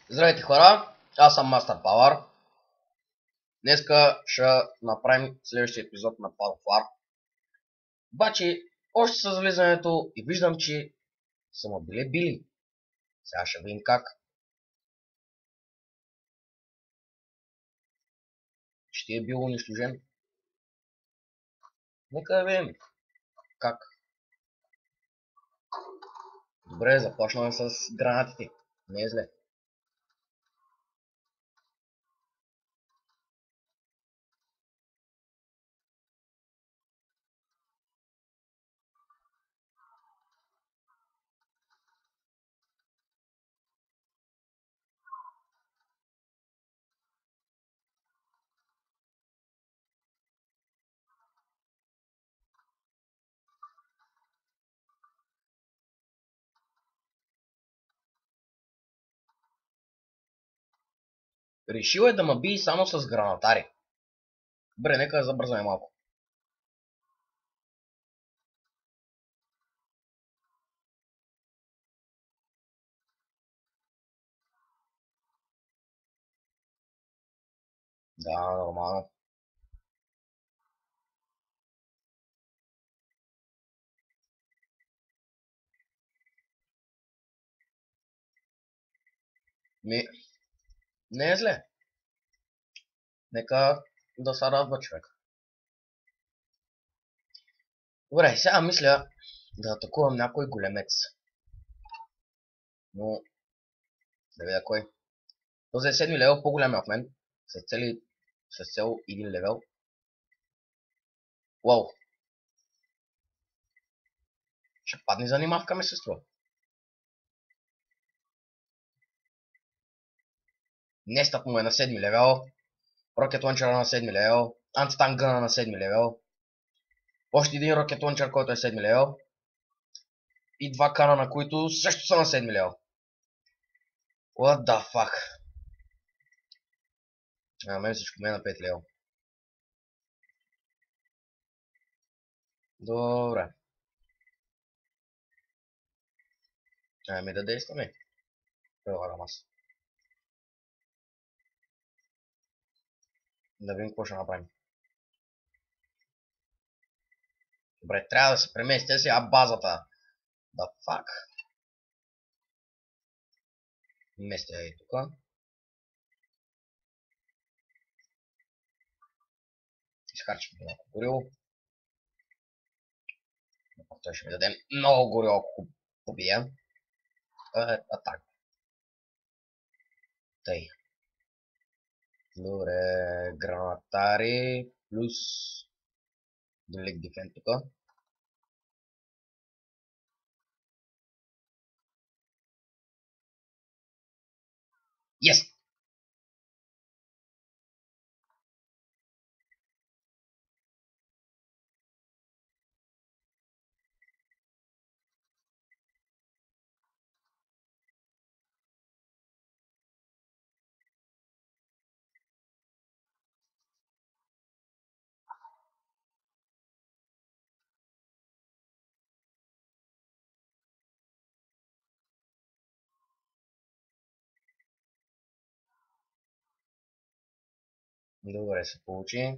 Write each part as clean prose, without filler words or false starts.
Здравейте хора, аз съм Master Power. Днеска ще направим следващия епизод на Path of War. Обаче, още с влизането и виждам, че са ме били. Сега ще видим как. Ще е бил унищожен. Нека да видим как. Добре, започваме с гранатите. Не е зле. Решил е да ме бие само с гранатари. Добре, нека да забързаме малко. Да, нормално. Не е зле. Нека да се радва човек. Добре, сега мисля да атакувам някой големец. Но, да видя кой. Този е 7 левел, по-голям е от мен. С цел 1 левел. Уау. Ще падне занимавка ми се струва. Нестът му е на 7 левел. Рокет лънчера на 7 левел. Антитанк гъна на 7 левел. Още един рокет лънчер, който е 7 левел. И два кана, на които също са на 7 левел. What the fuck? Мен всичко ме е на 5 левел. Добре. Ами да действаме. Предлагам аз. Да видим какво ще направим. Добре, трябва да се преместя сега базата. The fuck? Местя и тук. Изхарчим малко горило. Той ще ми даде много горило, ако побия. Так. Тъй. Добре, гранатари плюс Делик Дефен тук. Yes! Добре се получи.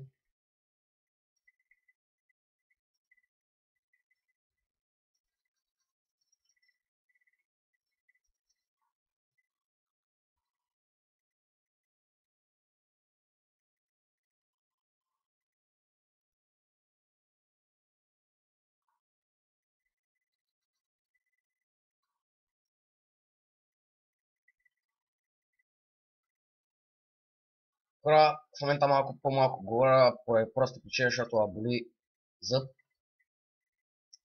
Хора, в момента малко по-малко говоря, поради просто причина, защото боли зъб.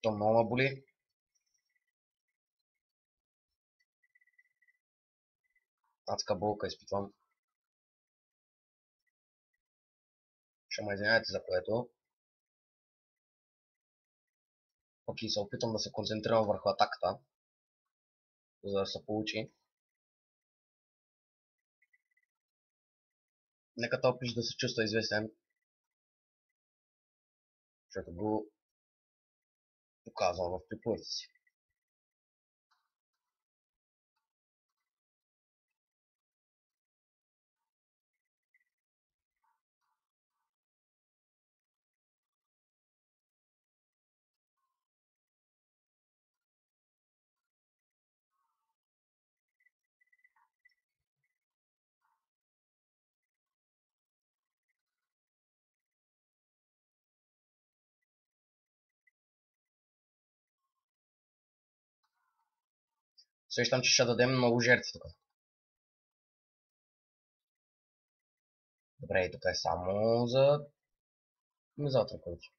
То много ме боли. Адска болка изпитвам. Ще ме извинявайте за което. Окей, се опитвам да се концентрирам върху атаката, за да се получи. Нека топиш да се чувства известен, защото го показвам в препоръците си. Сещам, че ще дадем много жертви тук. Добре, и тук е само за атакувачи.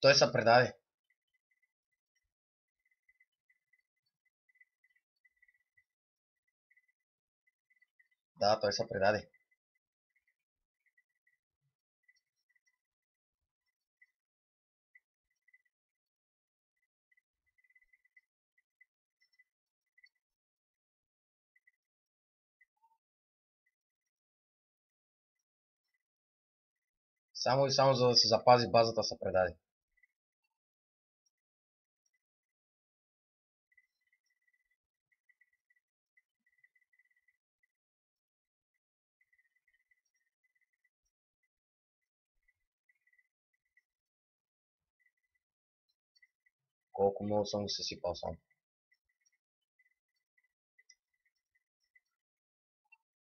Той се предаде. Да, той се предаде. Само и само за да си запази базата се предаде. Колко много съм го съсипал сам.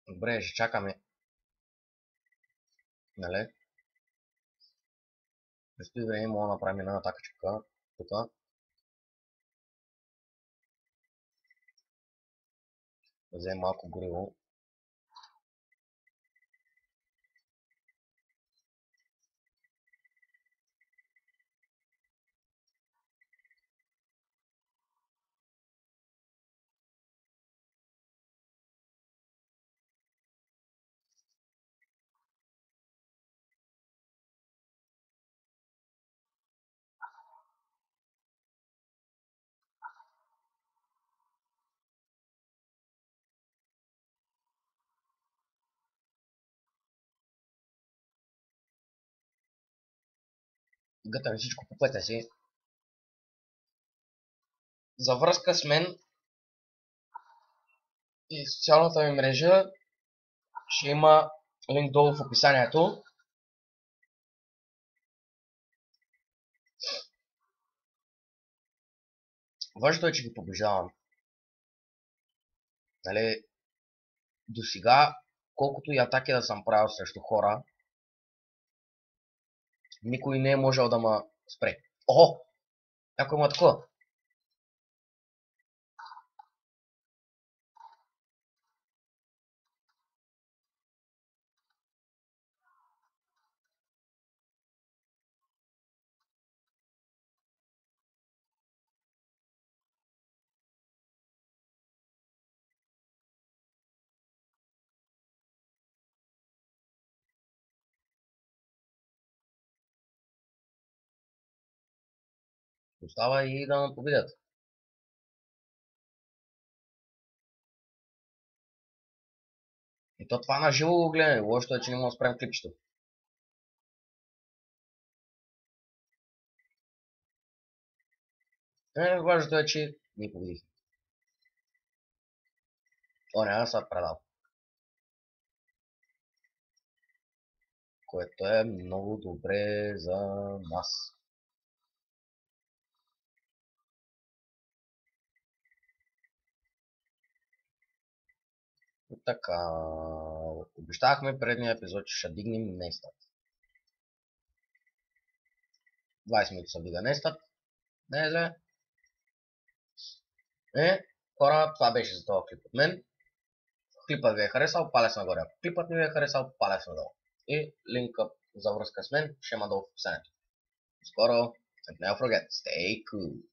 Добре, ще чакаме. Нали? Престои време мога да направим една атакачка. Тук. Да вземем малко гориво. Гътаме всичко по пътя си. За връзка с мен и социалната ми мрежа ще има линк долу в описанието. Важното е, че ги побеждавам. Нали, до сега, колкото и атаки да съм правил срещу хора, никой не е можел да ме спре. Охо! Някой има такова. Остава и да ме победят. И то това на живо го гледаме. Лошото е, че не мога да спрем клипчето. Важното е, че ни победих. О, няма да се предал. Което е много добре за нас. И така, обещахме предния епизод, че ще дигнем Нестат. 20 минути се вдига Нестат. Не е зле. Хора, това беше за този клип от мен. Клипът ви е харесал, палец нагоре. Ако клипът не ви е харесал, палец надолу. И линкът за връзка с мен ще има долу в описанието. Скоро, and never forget, stay cool.